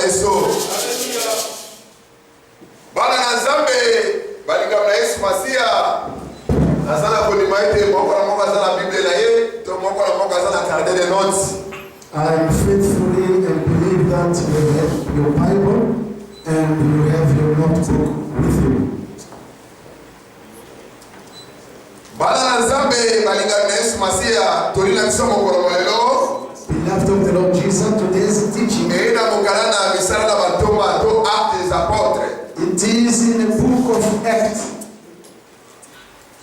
Yesu. Bana na Nzambe balinga na Yesu Masia. Azana kunimaite moko na moko azana Bible na ye, to moko na moko azana carnet de notes. I faithfully and believe that you have your Bible and you have your notebook with you. Bana na Nzambe balinga na Yesu Masia tolina kisomo kwa lelo. Beloved of the Lord Jesus, today's teaching. It is in the book of Acts.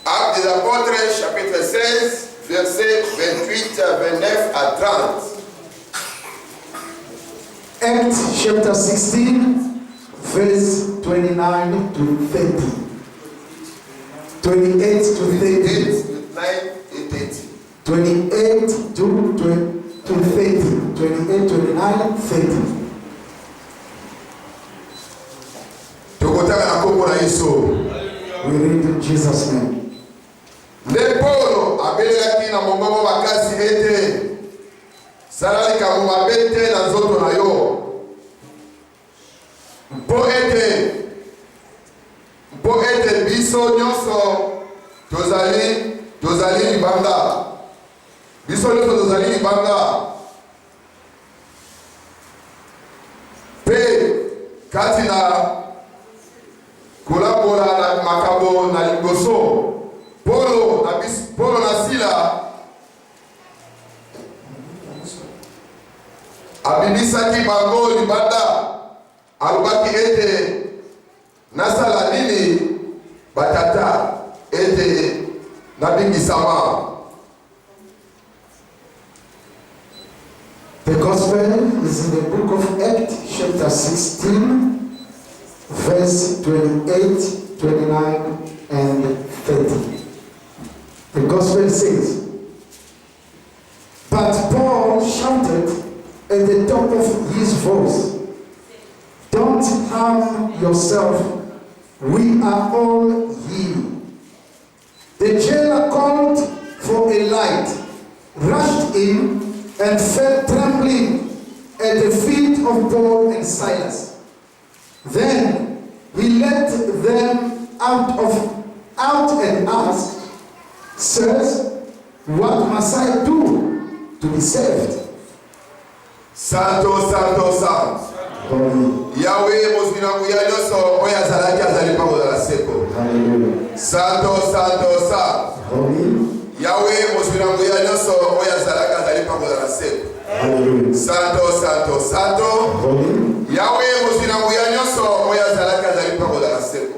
Actes des Apôtres, chapitre 16, versets 28, 29 à 30. Acts chapter 16, verse 29 to 30. 28 to 30. 28 to 30. 28, 29, 30. We read in Jesus' name. Nepolo abelaki na mongomo bakasi ete salali kamuma bete na nzoto na yo. Mpo ete biso nyonso tozali libanga. Biso nyonso tozali libanga. Pe kati na kolabola na makabo na liboso. Polo na Sila abibisaki bango libanda alobaki ete nasala nini batata ete nabingisama. The gospel is in the book of Acts chapter 16 verse 28, 29 and 30. The gospel says, but Paul shouted at the top of his voice, don't harm yourself, we are all here. The jailer called for a light, rushed in, and fell trembling at the feet of Paul and Silas. Then he led them out and asked, sirs, what must I do to be saved? Santo, Santo, Santo. Yahweh mosinamu ya nyoso oya zalaki azali pa kozala seko. Santo, Santo, Santo. Yahweh mosinamu ya nyoso oya zalaki azali pa kozala seko. Santo, Santo, Santo. Yahweh mosinamu ya nyoso oya zalaki azali pa kozala seko.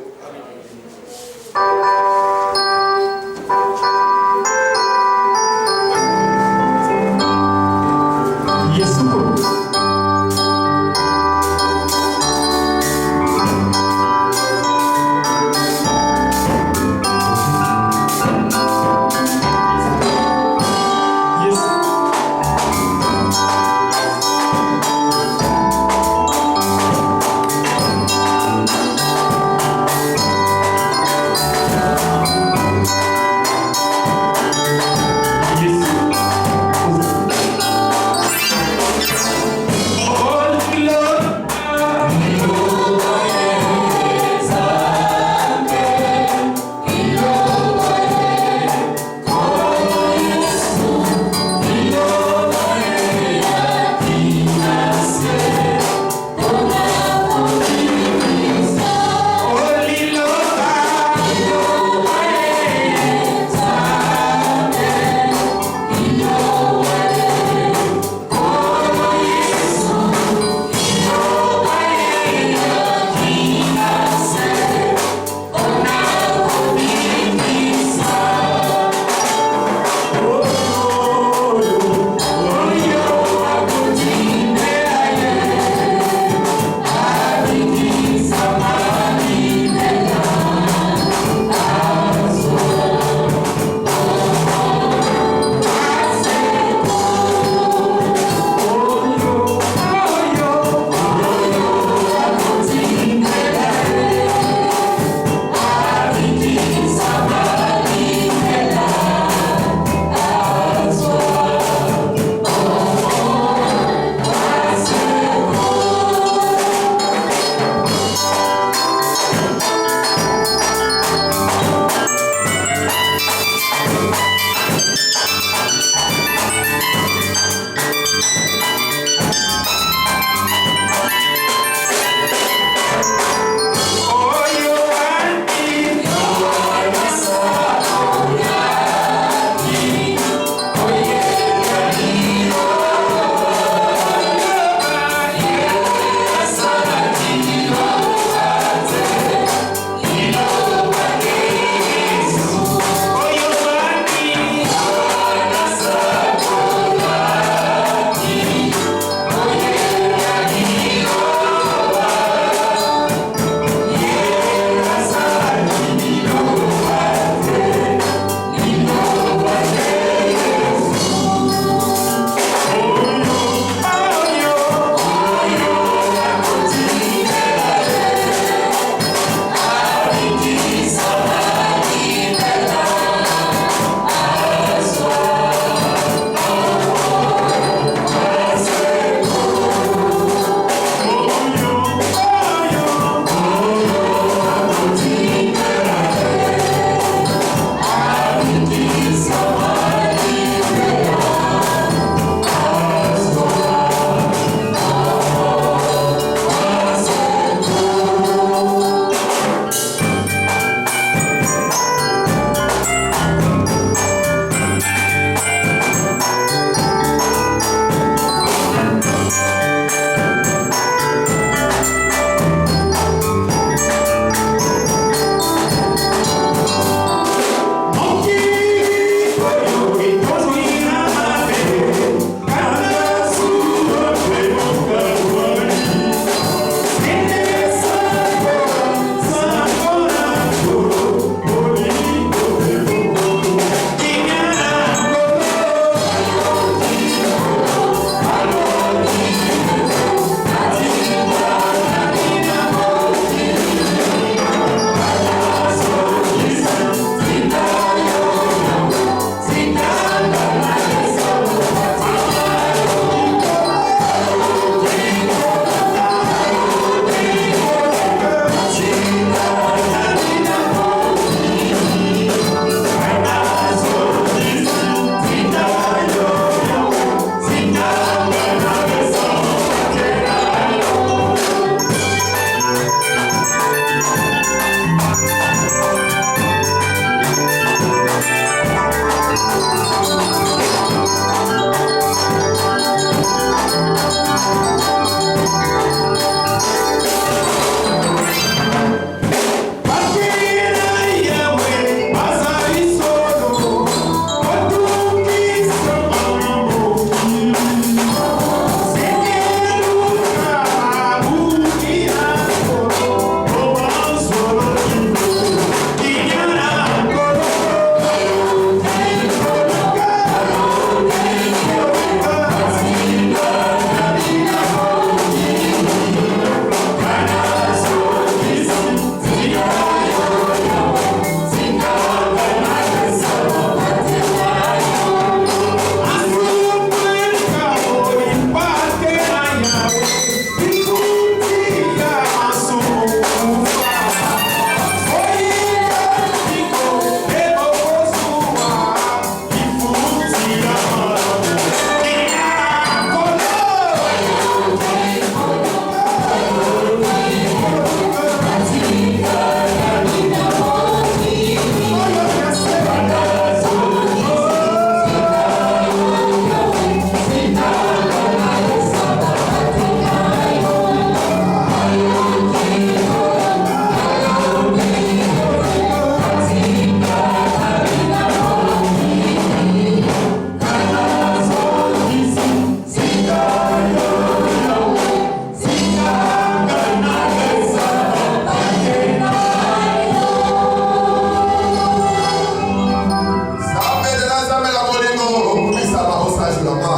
nzambe la bolingo okumisa baosage na ma.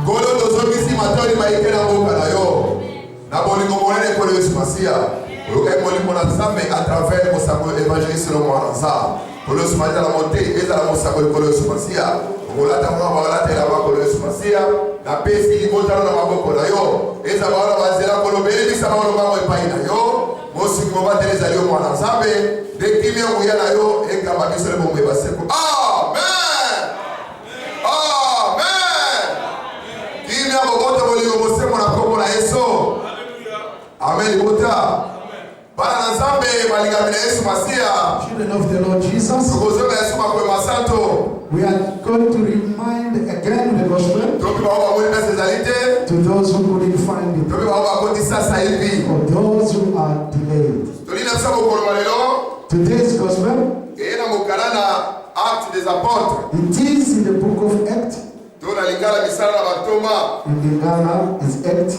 Kolo tozongisi matoni maike na mboka na yo. Na bolingo monene kolo Yesu Masia. Oyoka molimo na nzambe à travers mosako évangéliste no mwana nzambe. Kolo Yesu Masia la monte ezala mosako kolo Yesu Masia. Olata mwa balata la bakolo Yesu Masia. Na pesi libotano na maboko na yo. Eza bana bazela kolo beli bisa bana bango epai na yo. Mosi mwa tereza yo mwana nzambe. Dekimia nguya na yo ekamba bisole bombe baseko. Amen. Amen. Kimia bogoto bolingo mosemo na kombo na Yesu. Amen. Bota. Bana nzambe balingamina Yesu Masia. Children of the Lord Jesus. Tukozoma Yesu makwe masanto. We are going to remind again the gospel to those who couldn't find it, or those who are delayed. Today's gospel, it is in the book of Acts. In Lingala is Acts.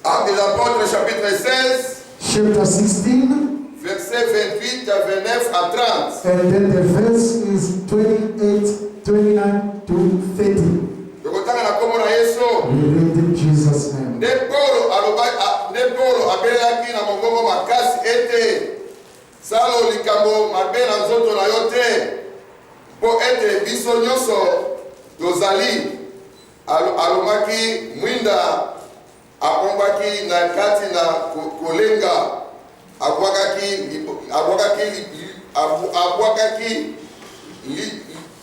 Actes des Apôtres, chapitre 16. Chapter 16. Verset 28 à 29 à 30. And then the verse is 28, 29 to 30. We read in Jesus' name. Ne Polo abelaki na mongongo makasi ete salo likambo mabe na nzoto na yo te po ete biso nyonso tozali alomaki mwinda akombaki na kati na kolenga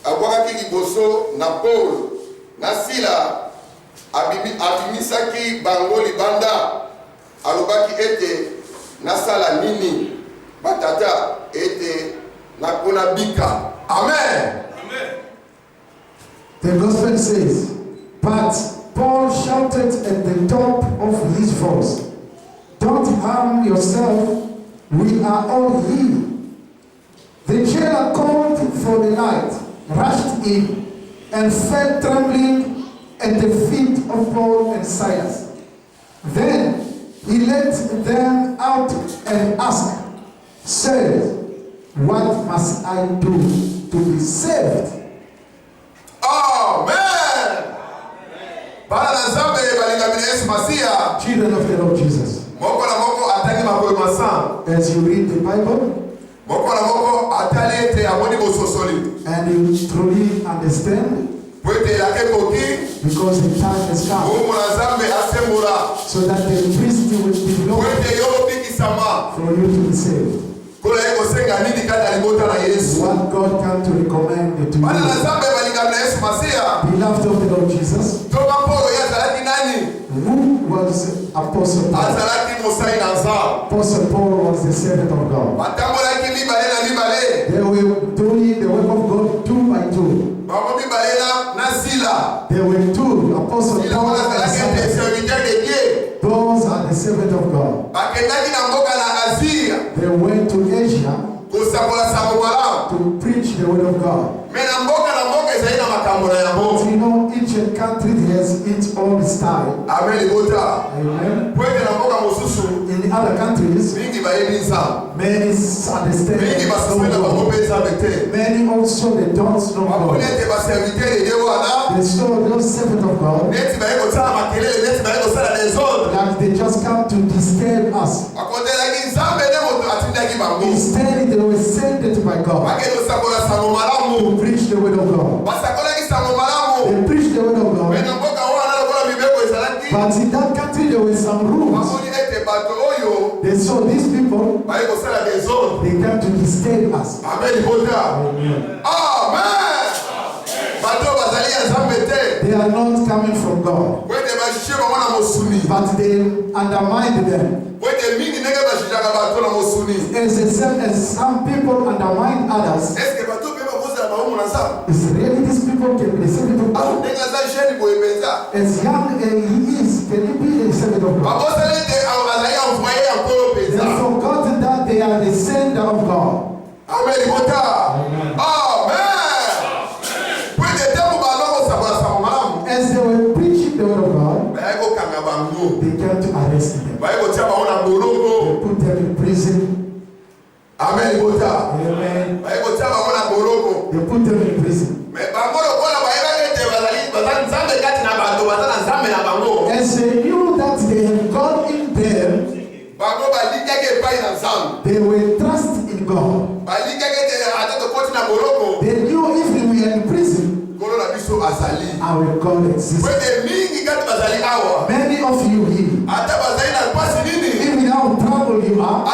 abwakaki liboso na Paul na Sila abimisaki bango libanda alobaki ete nasala nini batata ete nakona bika. Amen. Amen. The gospel says, but Paul shouted at the top of his voice, "Don't harm yourself, we are all here." The jailer called for the light, rushed in, and fell trembling at the feet of Paul and Silas. Then he let them out and asked, "Sirs, what must I do to be saved?" Amen. Children of the Lord Jesus, as you read the Bible and you truly understand, because the time has come so that the priest will be blown for you to be saved. What God came to recommend to you, beloved of the Lord Jesus, who was Apostle Paul? Apostle Paul was the servant of God. They were doing the work of God 2 by 2. There were 2, Apostle Paul and Silas. Those are the servants of God. They went to Asia to preach the word of God. But you know, each country has its own style. Amen. In the other countries, many understand. Many also they don't know God. They saw those servants of God, like they just come to disturb us. Instead, they were sent by God to preach the word of God. They preached the word of God. But in that country, there were some rules. They saw these people, they came to disturb us. Amen. Amen. They are not coming from God, but they undermine them. As the same as some people undermine others, is really these people can be the servant of God? As young as he is, can he be the servant of God? They have forgotten that they are the sender of God. Amen. Amen. As they were preaching the word of God, they came to arrest them. They put them in prison. Amen. Amen. They put put them in prison. As they knew that they had God in them, they were trust in God. They knew if we are in prison, our God exists. Many of you here, even how trouble you are,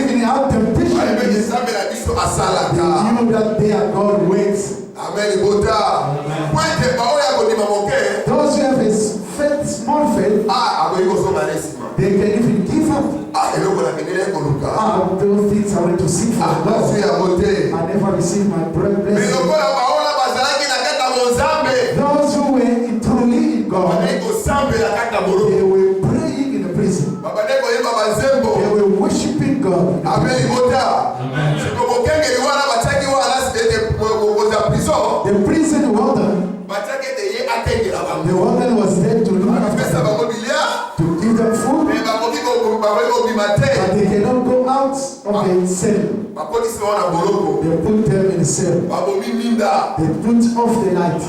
even how temptation you is, they knew that their God waits. Amen. Those who have a faith, small faith, they can even give up. Those things I went to seek for God. I never received my blessing. Those who were truly in God, they were praying in the prison. They were worshiping God. Amen. The prison warden, the warden was there to look after them, to give them food, but they cannot go out of the cell. They put them in the cell. They put off the light.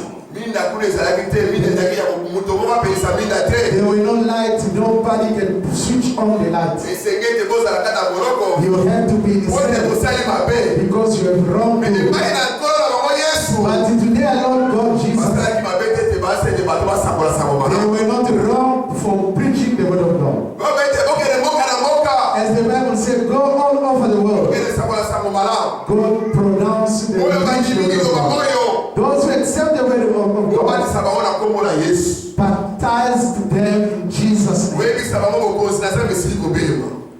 There will no light, nobody can switch on the light. You have to be in the cell because you have wrong. But today, Lord God Jesus, they were not wrong for preaching the word of God. As the Bible said, go all over the world. God pronounced the word of God. Those who accept the word of God, baptized them in Jesus' name.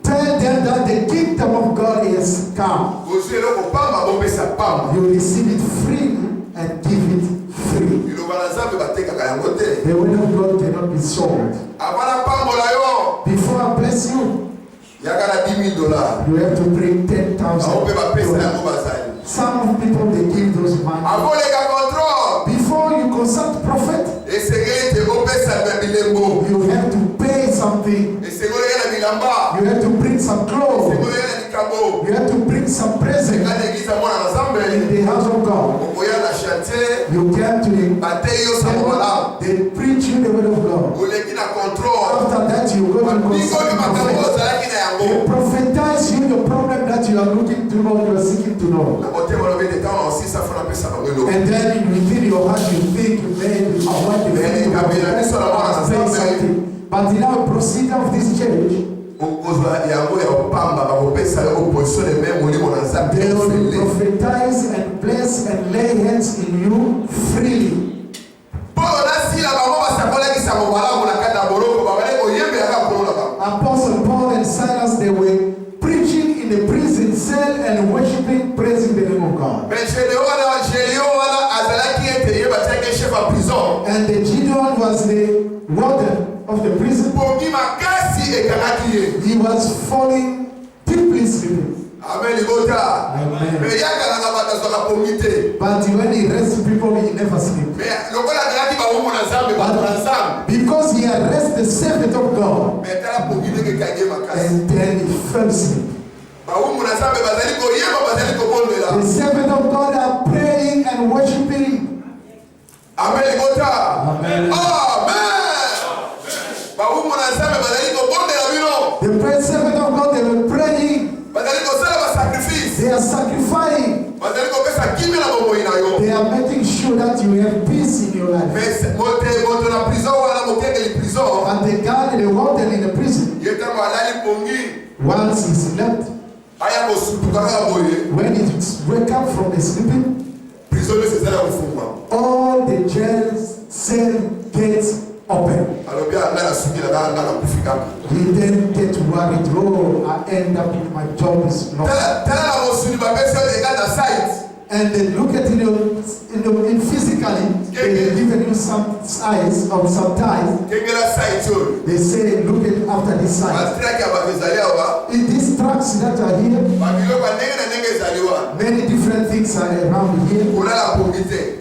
Tell them that the kingdom of God is come. You receive it free and give it free. The word of God cannot be sold. Before I bless you, you have to bring $10,000. Some people, they give those money. Before you consult prophet, you have to pay something. You have to bring some clothes. You have to bring some presents in the house of God. You came to the temple, they preach you the word of God. After that, you go to consult the prophet. They prophesize you the problem that you are looking to know, you are seeking to know. And then within your heart, you think you made a wonderful something. But in our procedure of this church, they will prophesize and bless and lay hands in you freely. Apostle Paul and Silas, they were preaching in the prison cell and worshiping, praising the name of God. And the Gideon was the warden of the prison. He was falling deeply sleeping. Amen. But when he rescued people, he never slept. Because he arrested the servant of God, and then he fell asleep. The servant of God are praying and worshiping. Amen. The servant of God, they were praying. They are sacrificing. They are making sure that you have peace in your life. And the guard, the warden in the prison, once he slept, when he wake up from the sleeping, all the jails, cell gates open. He then get worried. Oh, I end up with my job is lost. And they look at you in physically, they given you some size or some ties. They say, look at after this size. In these tracks that are here, many different things are around here.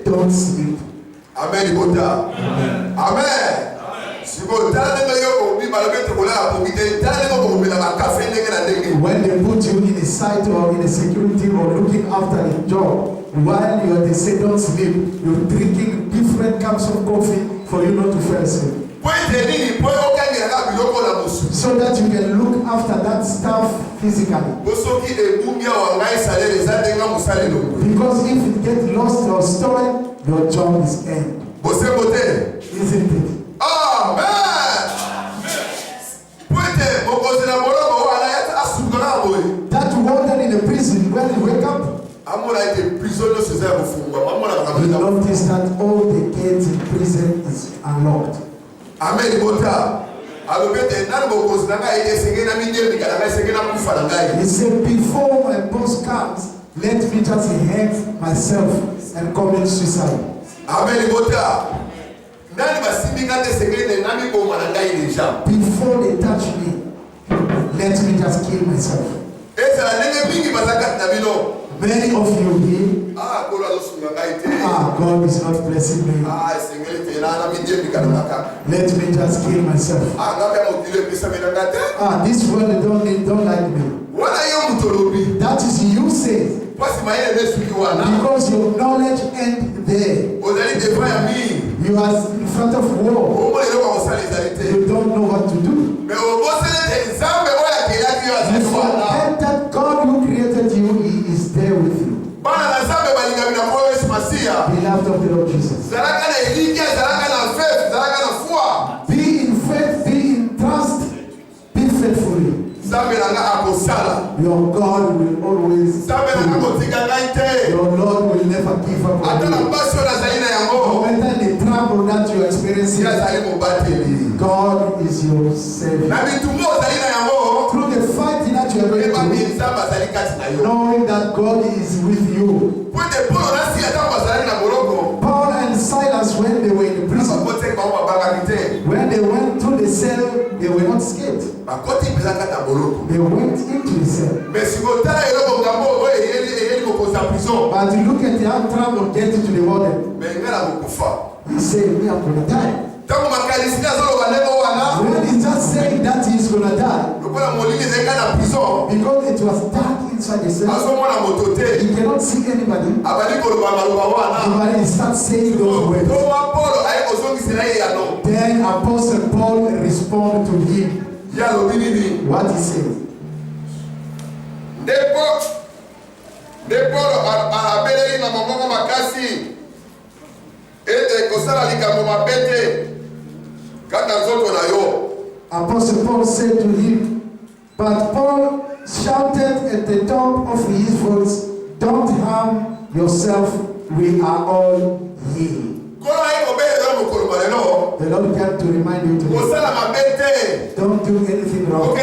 Don't sleep. Amen. Amen. When they put you in a site or in a security or looking after a job, while your descendants sleep, you're drinking different cups of coffee for you not to fall asleep. So that you can look after that stuff physically. Because if it gets lost or stolen, your job is end. Isn't it? Amen. That warden in the prison, when he wake up, he noticed that all the gates in prison is unlocked. Amen. He said, before my boss comes, let me just hang myself and commit suicide. Amen. Before they touch me, let me just kill myself. Many of you here, God is not blessing me. Let me just kill myself. This world don't like me. That is you say. Because your knowledge ends there. You are in front of war. You don't know what to do. You forget that God who created you, He is there with you. Beloved of the Lord Jesus. Be in faith, be in trust, be faithfully. Your God will always your Lord will never give up on you. No matter the trouble that you are experiencing, God is your Savior. Through the fight that you are going through, knowing that God is with you. Paul and Silas, when they were in the prison, when they went through the cell, they were not scared. They went into the cell. But look at how trouble getting to the warden. He said, me, I'm going to die. When he just said that he's going to die, because it was dark inside the cell, he cannot see anybody. But he starts saying those words. Then Apostle Paul responded to him. What he said. Apostle Paul said to him, but Paul shouted at the top of his voice, don't harm yourself, we are all here. The Lord came to remind you today. Don't do anything wrong.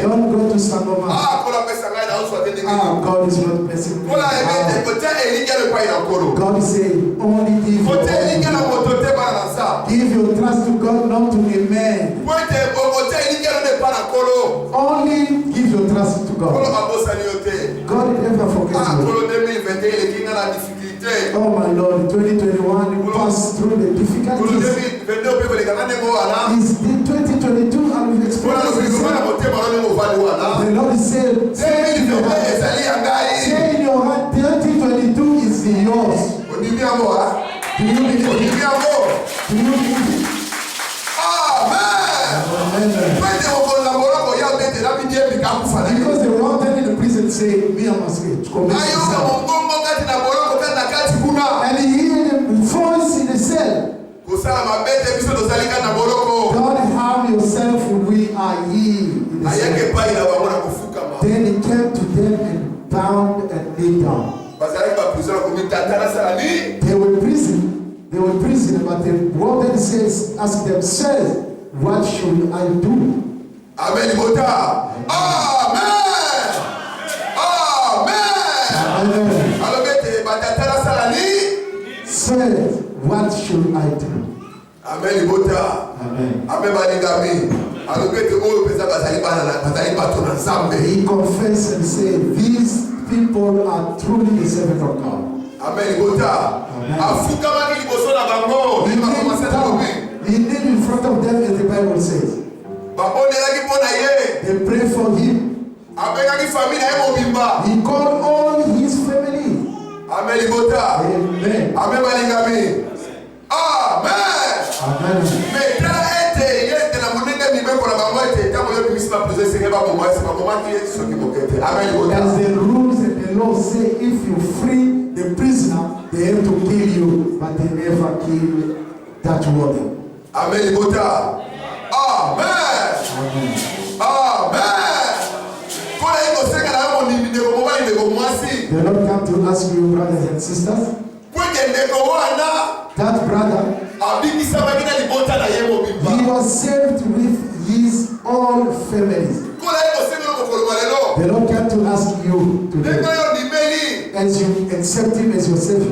Don't go to Sangoma. God is not blessing me. God is saying, only give your trust to God, not to a man. Only give your trust to God. God never forgets you. Oh my Lord, 2021 you pass through the difficulties. Is the 2022 and we've experienced the Lord is saying, say in your heart, 2022 is yours. Do you believe it? Do you believe it? Amen. Because the warden in the prison say, me I must get. And he heard the voice in the cell. God harm yourself, we are here in the cell. Then he came to them and bound and laid down. They were in prison, but the warden says, ask themselves, what should I do? Amen. Said, what should I do? Amen. He confessed and said, these people are truly the servants of God. Amen. He knelt in front of them, as the Bible says. They pray for him. He called all his family. Amen libota. Amen. Amen balingami. Amen. Amen. Mais quand était yete na munenge nimeko na bango ete tango yo bimisa poser senge ba bomba c'est pas comment qui est ce qui mokete. Amen libota. As the rules and the law say, if you free the prisoner, they have to kill you, but they never kill that warrior. Amen libota. Amen. Amen. Amen. Kola iko senga na mo ni ndeko mo ba ndeko mwasi. The Lord come to ask you, brothers and sisters, that brother, he was saved with his own families. The Lord came to ask you today, as you accept him as your Savior.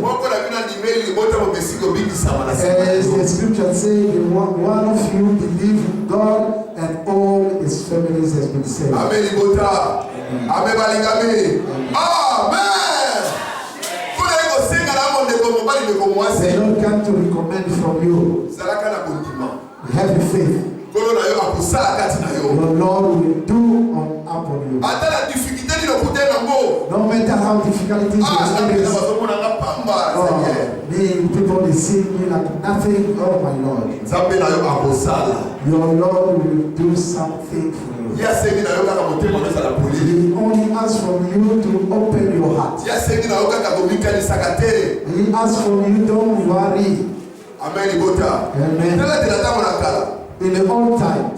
As the scripture says, one of you believe in God and all his families has been saved. Amen. Amen. The Lord come to recommend from you. Have faith. Your Lord will do upon you. No matter how difficult it is, people they see me like nothing. Oh my Lord. Your Lord will do something for you. He only asks from you to open your heart. He asks from you, don't worry. Amen. In the old time,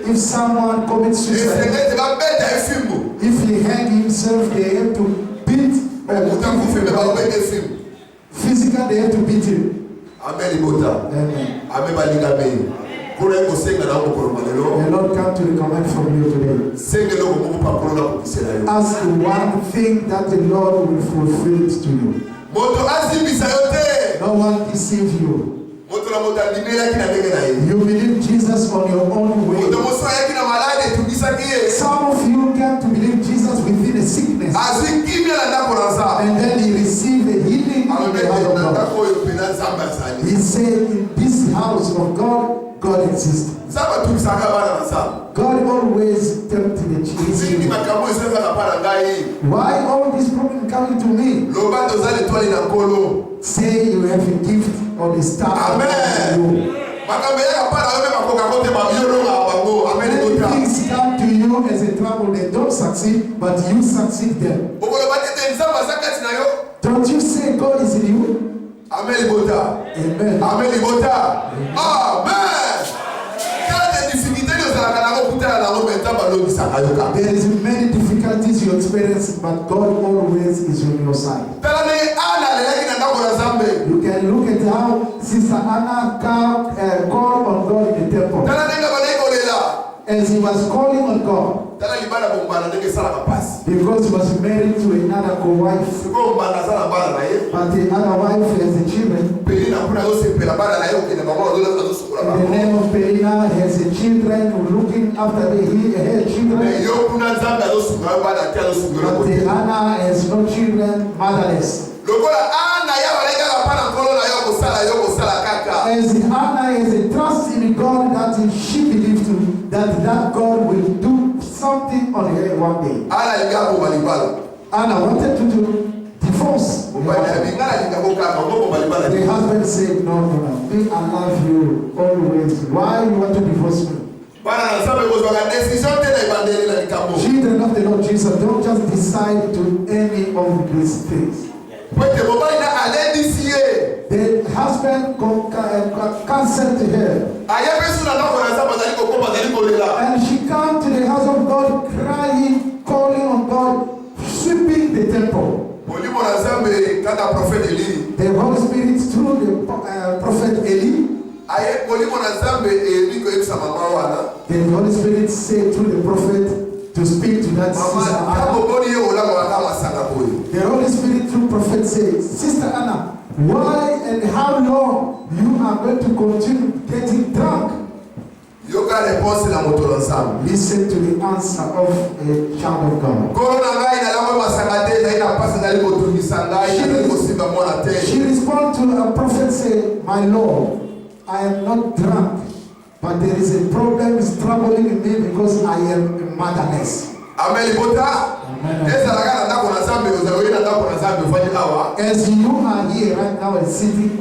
if someone commits suicide, if he hang himself, they have to beat physically, they have to beat him. Amen. Amen. The Lord come to recommend from you today. Ask one thing that the Lord will fulfill it to you. No one deceive you. You believe Jesus on your own way. Some of you came to believe Jesus within a sickness, and then he received a healing in the house of God. He said, in this house of God, God exists. God always tempted the children. Why all these problems coming to me? Say you have a gift or the star. Amen. Many things come to you as a trouble, they don't succeed, but you succeed them. Don't you say God is in you? Amen. Amen. Amen. There is many difficulties you experience, but God always is on your side. You can look at how Sister Anna called on God in the temple. As he was calling on God, because he was married to another co-wife, but the other wife has a children. The name of Perina has a children looking after her children. But the Anna has no children, motherless. As Anna has a trust in God that she believes to, that God will do something on her one day. Anna wanted to divorce. The husband said, no, me, I love you always. Why you want to divorce me? Children of the Lord Jesus, don't just decide to any of these things. The husband cancelled her. And she came to the house of God crying, calling on God, sweeping the temple. The Holy Spirit through the prophet Eli. The Holy Spirit said through the prophet to speak to that sister Anna. The Holy Spirit through prophet said, Sister Anna, why and how long you are going to continue getting drunk? Listen to the answer of a child of God. She responded to a prophet saying, my Lord, I am not drunk, but there is a problem is troubling me because I am motherless. Amen. As you are here right now and sitting,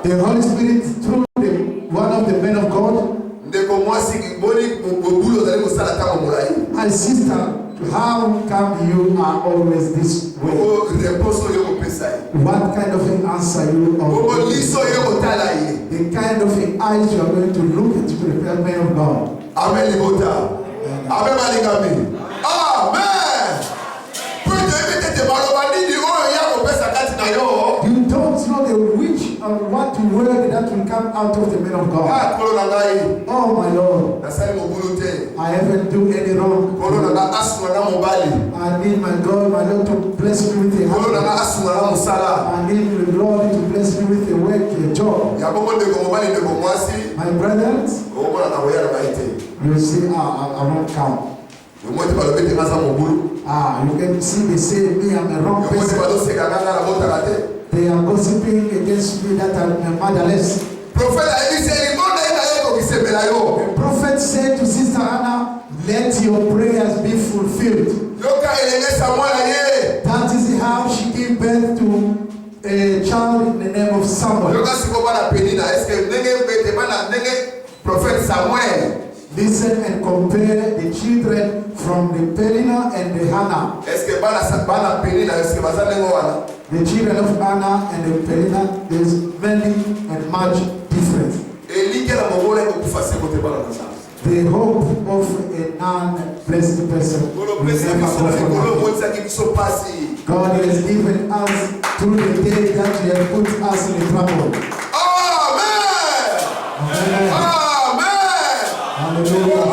the Holy Spirit, through one of the men of God, my sister, how come you are always this way? What kind of an answer you are? The kind of an eyes you are going to look into the man of God. Amen. You don't know the which or what word that will come out of the man of God. Oh my Lord, I haven't done any wrong. I need my God, my Lord, to bless me with a husband. I need the Lord to bless me with a work, a job. My brothers, you see, I won't come. You can see they say me I'm a wrong person. They are gossiping against me that I'm a motherless. The prophet said to Sister Anna, let your prayers be fulfilled. That is how she gave birth to a child in the name of Samuel. Listen and compare the children from the Penina and the Hannah. The children of Anna and the Penina, there's many and much difference. The hope of a non-blessed person will never go for nothing. God has given us through the day that He has put us in trouble. Amen. Hallelujah.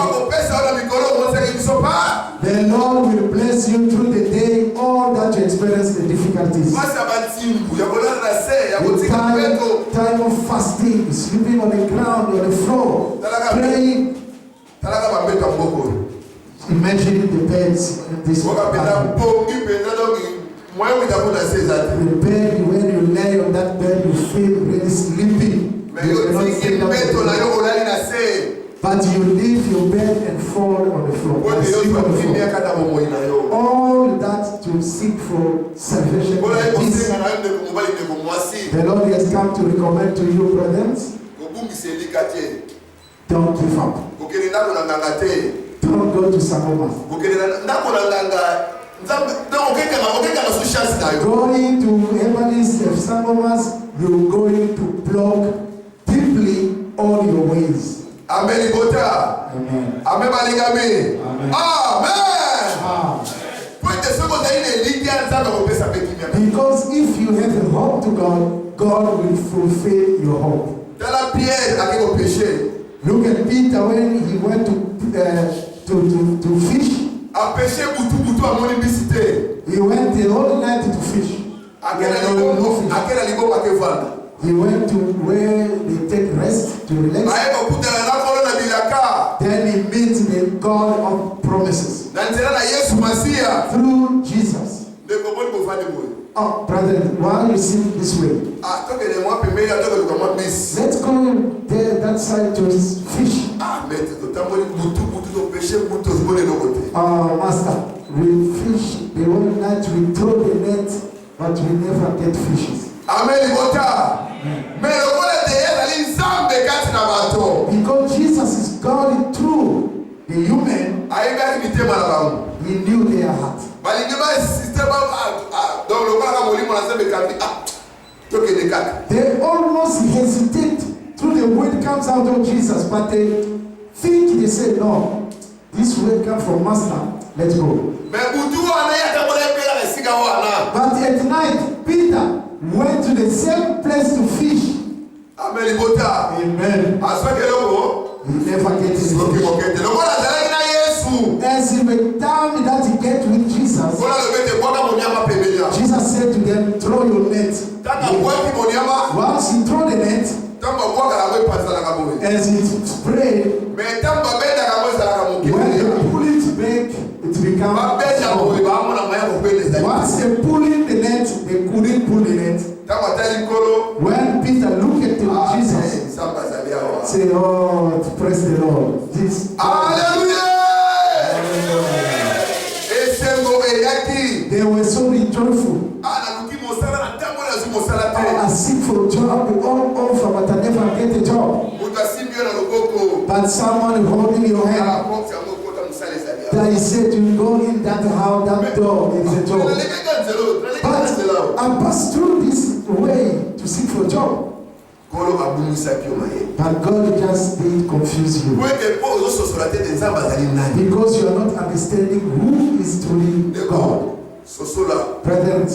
The Lord will bless you through the day, all that you experience the difficulties. The time of fasting, sleeping on the ground, on the floor, praying. Imagine the beds in this apartment. The bed, when you lay on that bed, you feel really sleepy. But you leave your bed and fall on the floor. All that to seek for salvation. The Lord has come to recommend to you, brothers. Don't give up. Don't go to Sangoma. Going to Evangelist of Sangomas, you're going to block deeply all your ways. Amen. Amen. Amen. Because if you have a hope to God, God will fulfill your hope. Look at Peter when he went to fish. He went the whole night to fish. He went to where they take rest to relax. Then he meets the God of promises through Jesus. Oh, brother, why you sing this way? Let's go there, that side to fish. Master, we fish the whole night, we throw the net, but we never get fishes. Because Jesus is God true, the human, he knew their heart. They almost hesitate through the word comes out of Jesus, but they think, they say, no, this word comes from Master, let's go. But at night, Peter went to the same place to fish. Amen. He never gets his fish. As he went down that he get with Jesus, Jesus said to them, throw your net. Once he threw the net, as he sprayed, when they pull it back, it becomes once they pull in the net, they couldn't pull the net. When Peter looked at Jesus, say, oh, praise the Lord. Hallelujah! They were so joyful. I seek for a job all over, but I never get a job. But someone holding your hand, that he said, you go in that house, that door is a job. But I passed through this way to seek for a job. But God just did confuse you. Because you are not understanding who is truly God. Brethren,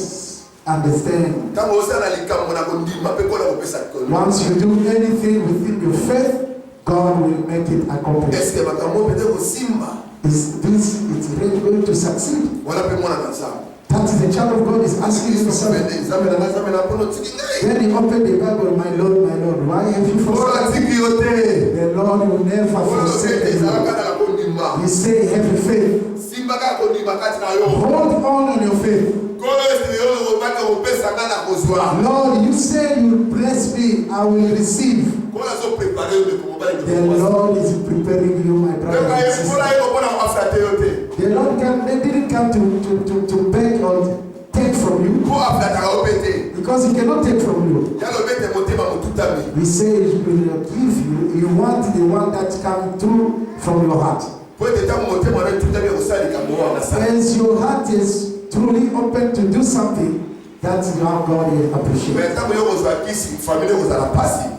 understand. Once you do anything within your faith, God will make it accomplished. Is this really going to succeed? That is the child of God is asking for something. Then he opened the Bible, my Lord, why have you forsaken me? The Lord will never forsake you. He said, have faith. Hold on in your faith. Lord, you say you bless me, I will receive. The Lord is preparing you, my brother and sister. The Lord they didn't come to beg or take from you. Because he cannot take from you. He says he will give you. You want the one that comes through from your heart. As your heart is truly open to do something, that's how God will appreciate.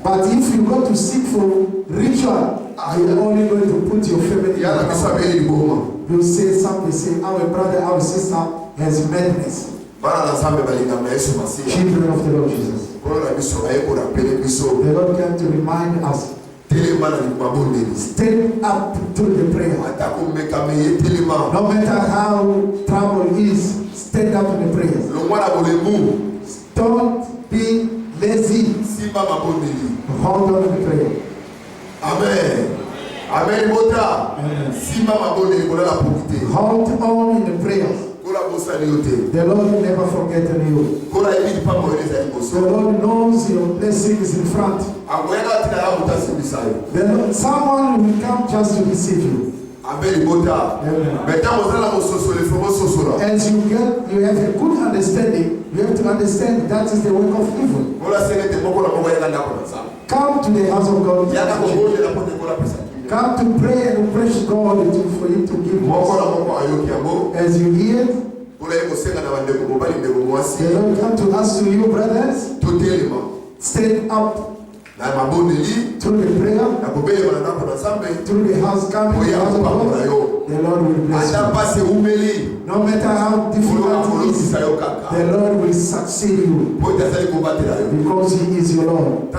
But if you go to seek for ritual, you're only going to put your family in the you say something, say, our brother, our sister has madness. Children of the Lord Jesus. The Lord came to remind us. Step up to the prayer. No matter how trouble is, stand up in the prayer. Don't be lazy. Hold on in the prayer. Amen. Amen. Hold on in the prayer. The Lord will never forget you. The Lord knows your blessings in front. Someone will come just to deceive you. Amen. As you have a good understanding, you have to understand that is the work of evil. Come to the house of God. Come to pray and praise God for you to give us. As you hear, the Lord come to us to you, brothers. Stand up. Through the prayer, through the house, coming to the house of God, the Lord will bless you. No matter how difficult it is, the Lord will succeed you because He is your Lord.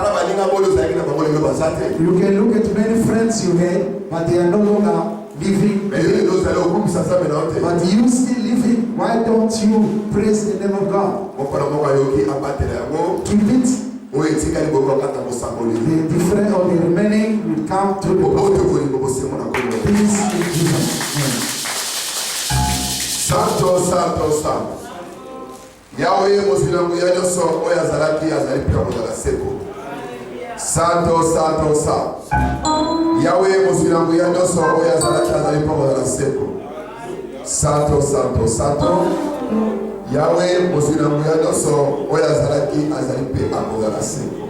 You can look at many friends you had, but they are no longer living. But you still living. Why don't you praise the name of God? Keep it. The different or the remaining will come to the peace in Jesus' name. Santo, Santo, Santo. Yahweh Mosilangu Yanyoso Oya Zalaki Azalipia Mozala Seko. Santo, Santo, Santo. Yahweh Mosilangu Yanyoso Oya Zalaki Azalipia Mozala Seko. Santo, Santo, Santo. Yahweh Mosilangu Yanyoso Oya Zalaki Azalipia Mozala Seko.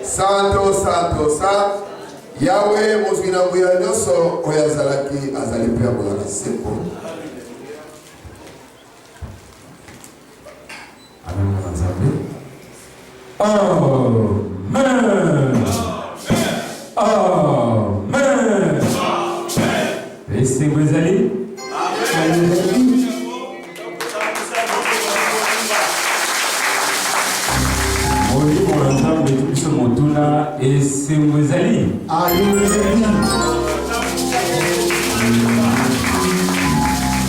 Santo, santo, santo. Yahweh mozina buya nyoso oya zalaki azali pia bozala seko. Amen. Amen. Amen. Est-ce que vous allez? Amen. Et c'est vous allez.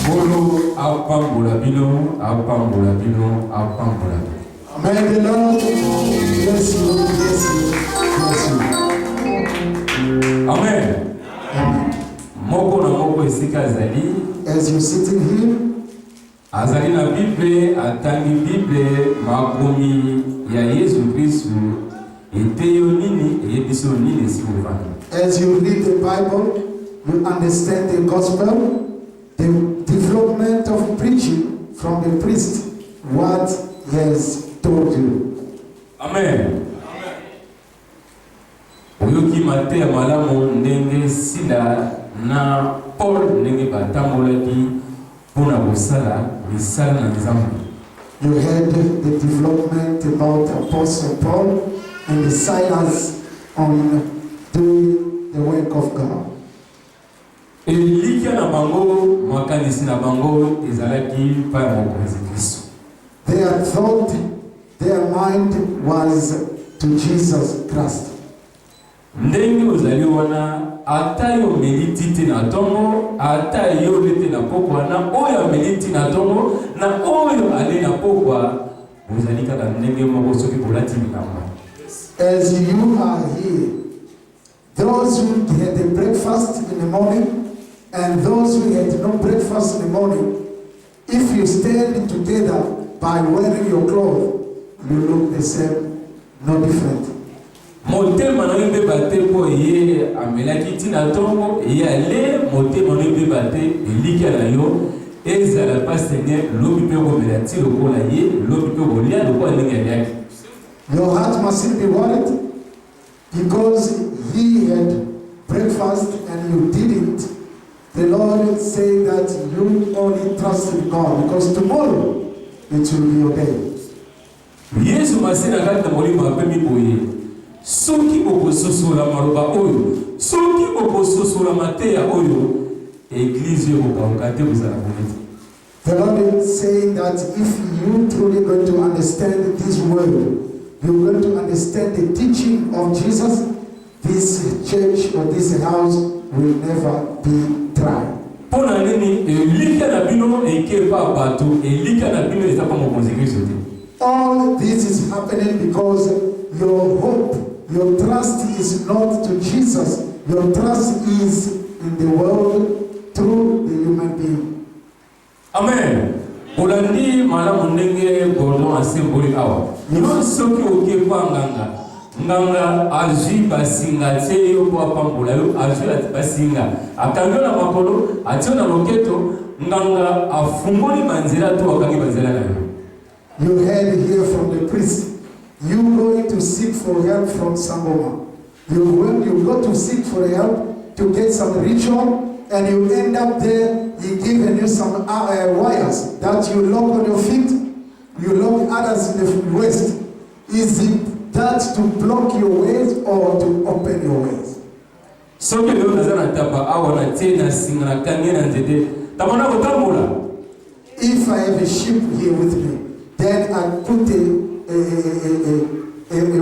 Bolo apambola bino, apambola bino, apambola. May the Lord bless you, bless you, bless you. Amen. Moko na moko esika zali. As you sitting here, azali na Bible, atangi Bible makomi ya Yesu Kristu. As you read the Bible, you understand the gospel, the development of preaching from the priest, what he has told you. Amen. Oyoki mate malamu ndenge sila na Paul ndenge batambolaki pona bosala misala na nzambe. You heard the development about Apostle Paul and the Silas on doing the work of God. Elikia na bango makanisi na bango ezalaki pa mokonzi Kristo. Their thought, their mind was to Jesus Christ. Ndenge ozali wana ata yo meliti te na tongo, ata yo lete na pokwa na oyo meliti na tongo, na oyo ale na pokwa ozali kaka ndenge moko soki bolati bilamba. As you are here, those who had the breakfast in the morning and those who had no breakfast in the morning, if you stand together by wearing your clothes, you look the same, no different. Motema na mbe bate po ye amelaki tina tongo ye ale motema na mbe bate Elikia na yo ezala pas Seigneur lobi pe ko belati lokola ye lobi pe ko lia lokola ninga yaki. Your heart mustn't be worried because he had breakfast and you didn't. The Lord said that you only trust in God because tomorrow it will be your day. Yesu masina kati na molimo apemi boye. Soki okososola maroba oyo, soki okososola mateya oyo, église yo kokangate buzala bonete. The Lord is saying that if you truly going to understand this word, you're going to understand the teaching of Jesus, this church or this house will never be dry. Pona nini Elikia na bino ekepa bato, Elikia na bino ezapa mo conséquence. All this is happening because your hope, your trust is not to Jesus. Your trust is in the world through the human being. Amen. Olandi malamu ndenge Gordon asemboli awa. Yo soki okepa nganga aji basinga te yo po apambola yo aji basinga akango na makolo atio na loketo nganga afungoli manzela to akangi banzela na yo. You heard here from the priest, you going to seek for help from someone. When you go to seek for help to get some ritual, and you end up there, he given you some wires that you lock on your feet, you lock others in the waist. Is it that to block your ways or to open your ways? So que le nazana tapa awana tena singana kangena nzete tamana kotambola. If I have a sheep here with me, then I put a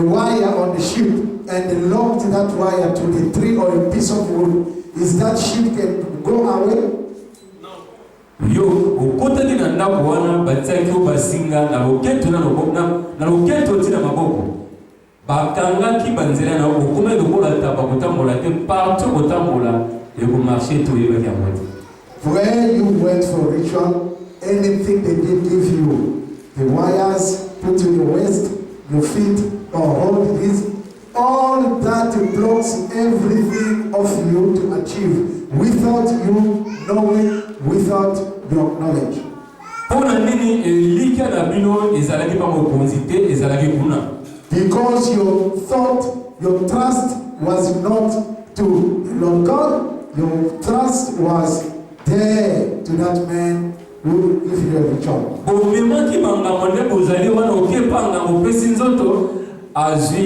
wire on the sheep and locked that wire to the tree or a piece of wood. Is that sheep can go away? Yo, ukota kina ndaku wana bataki basinga na loketo na loketo tina maboko. Bakanga ki banzela na okome lokola tapa kotambola te partout kotambola e ko marcher to yeba ya moto. Where you went for ritual, anything they did give you, the wires put in your waist, your feet, or hold this, all that blocks everything of you to achieve without you knowing, without your knowledge. Because your thought, your trust was not to Lord God, your trust was there to that man who give you a ritual. Aji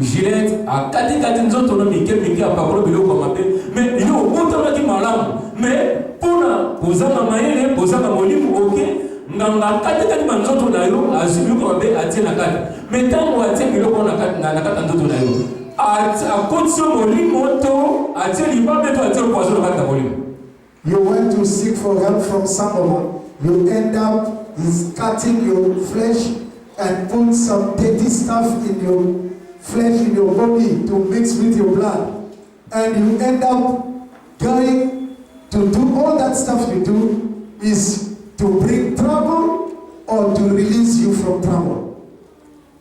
Gillette a kati nzoto na mike apakolo biloko mabe mais yo otala ki malamu mais pona kozanga mayele kozanga molimo oke nganga kati nzoto na yo aji biloko mabe atie na kati mais tango atie biloko na kati nzoto na yo a kotso molimo to atie libabe to atie poison na kati molimo. You went to seek for help from someone, you end up is cutting your flesh and put some dirty stuff in your flesh, in your body to mix with your blood. And you end up going to do all that stuff you do is to bring trouble or to release you from trouble.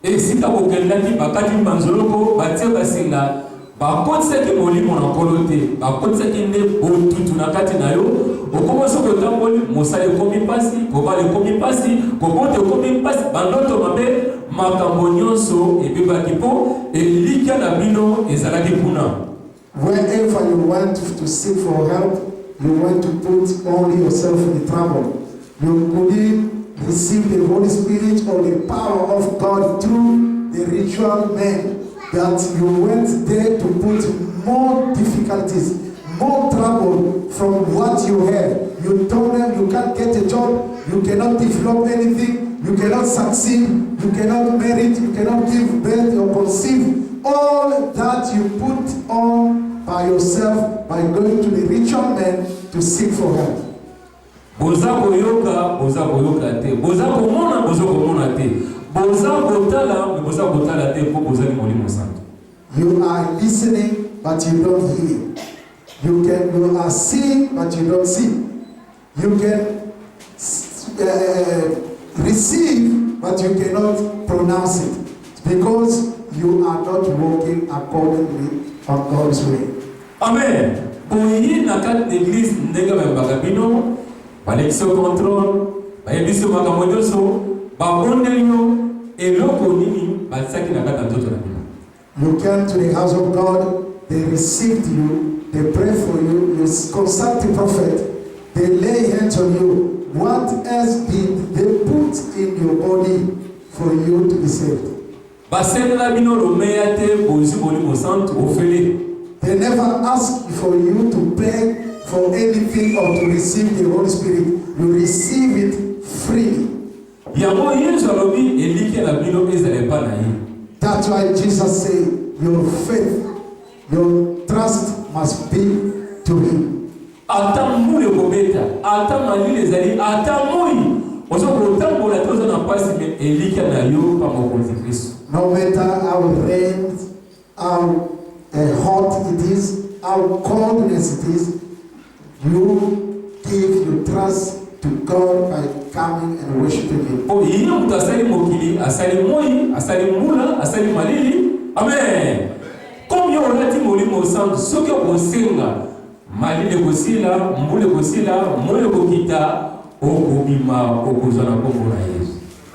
Et si tu as aucun bakati manzoloko batie basinga bakotse ki molimo na kolote bakotse ki ne botutu na kati na yo okomoso ko tamboli mosale komi pasi ko bale komi pasi ko bote komi pasi bandoto mabe makambo nyonso ebebaki po Elikia na bino ezalaki kuna. Wherever you want to seek for help, you want to put only yourself in trouble. You couldn't receive the Holy Spirit or the power of God through the ritual men. That you went there to put more difficulties, more trouble from what you have. You told them you can't get a job, you cannot develop anything, you cannot succeed, you cannot merit, you cannot give birth or conceive. All that you put on by yourself by going to the ritual men to seek for help. Boza koyoka te, boza komona te. You are listening, but you don't hear. You are seeing, but you don't see. You can receive, but you cannot pronounce it because you are not walking accordingly on God's way. Amen. Boyi na kat l'église ndenge bakabino, balekso contrôle, bayebiso makamodoso, babondelio eloko nini basaki na kat ntoto na bino. You came to the house of God, they received you, they pray for you, you consult the prophet, they lay hands on you. What else did they put in your body for you to be saved? They never ask for you to beg for anything or to receive the Holy Spirit. You receive it freely. That's why Jesus said, your faith, your trust must be to Him. No matter how rain, how hot it is, how coldness it is, you give your trust to God by coming and worshiping Him. Amen. Comme yo lati molimo sang soki osenga malile kosila mbule kosila moyo kokita okobima okozana kombo na Yesu.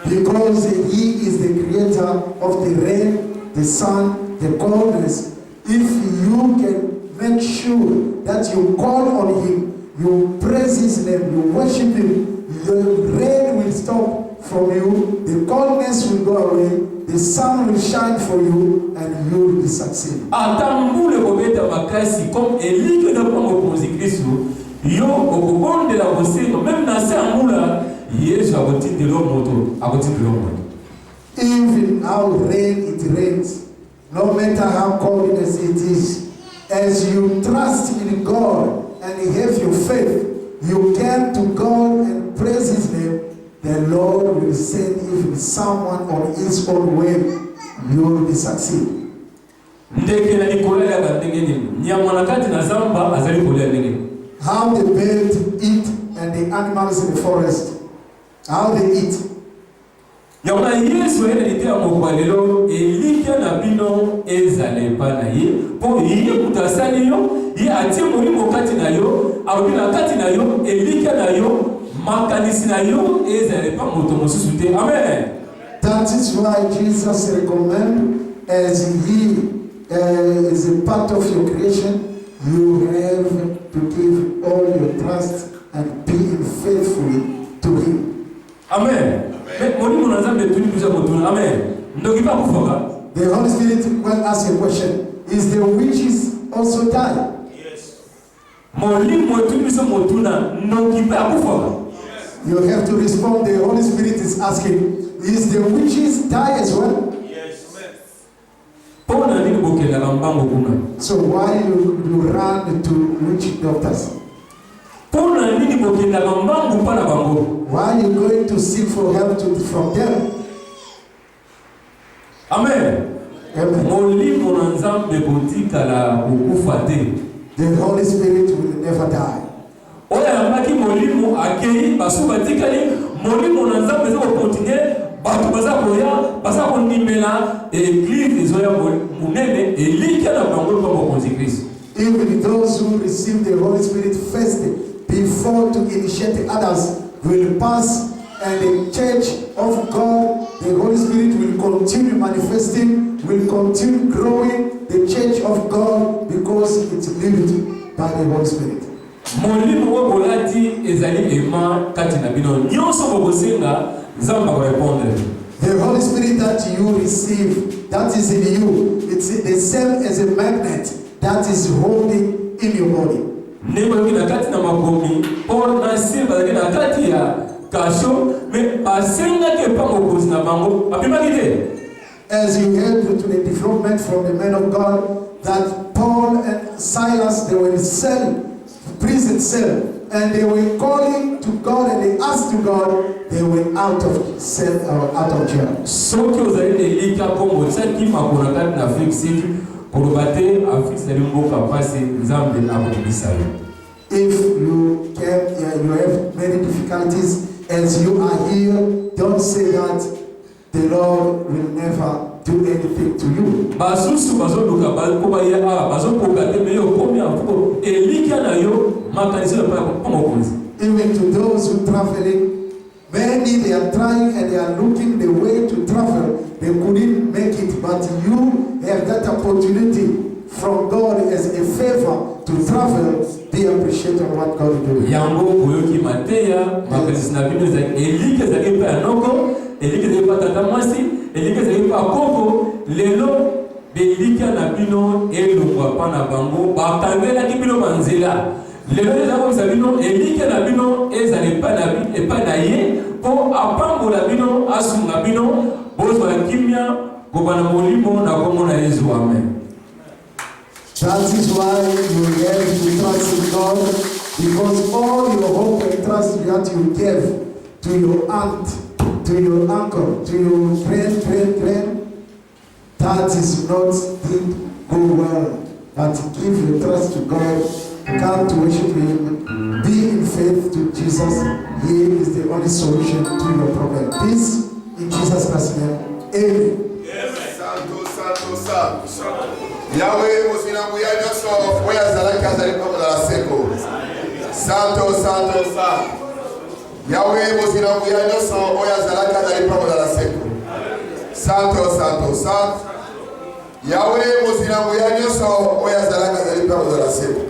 Because He is the creator of the rain, the sun, the coldness. If you can make sure that you call on Him, you praise His name, you worship Him, the rain will stop from you, the coldness will go away, the sun will shine for you, and you will be succeeding. Atambule kobeta makasi comme Elikia na kwa mokozi Kristo yo okobonde la bosengo même na se amula Yesu akotindelo moto akotindelo moto. Even how rain it rains, no matter how coldness it is, as you trust in God and you have your faith, you come to God and praise His name, the Lord will send even someone on His own way, you will be succeed. How the birds eat and the animals in the forest, how they eat. Yona Yesu elite amokwalelo Elikia na bino ezale pa na ye po ye mutasani yo ye atie molimo kati na yo abina kati na yo Elikia na yo makanisi na yo ezale pa moto mosusu te. Amen. That is why Jesus recommend, as He is a part of your creation, you have to give all your trust and be faithful to Him. Amen. The Holy Spirit will ask a question. Is the witches also die? Yes. You have to respond. The Holy Spirit is asking, is the witches die as well? Yes. So why you run to witch doctors? Why are you going to seek for help from them? Amen. Amen. The Holy Spirit will never die. Even those who receive the Holy Spirit first, before to initiate others, will pass, and the church of God, the Holy Spirit will continue manifesting, will continue growing the church of God, because it's lived by the Holy Spirit. The Holy Spirit that you receive, that is in you, it's the same as a magnet that is holding in your body. As you heard to the development from the men of God, that Paul and Silas, they were in cell, prison cell, and they were calling to God and they asked to God, they were out of cell or out of jail. If you have many difficulties as you are here, don't say that the Lord will never do anything to you. Even to those who traveling, many they are trying and they are looking the way to travel, they couldn't make it, but you have that opportunity from God as a favor to travel. Be appreciative of what God is doing. Elikia na bino elongwa pana bango bakangela kibino banzela lelo ezako zabino Elikia na bino ezale pana ye po apambola bino asunga bino bozwa kimia kobana molimo na komona Yesu. Amen. That is why you have to trust in God, because all your hope and trust that you gave to your aunt, to your uncle, to your grand, that is not did go well. But give your trust to God, come to worship Him, be in faith to Jesus. He is the only solution to your problem. Peace in Jesus Christ's name. Amen. Yes. Santo. Yahweh musina kuyaja so oya zalaka zalipa la seko. Santo. Yahweh musina kuyaja so oya zalaka zalipa la seko. Santo. Yahweh musina kuyaja so oya zalaka zalipa la seko.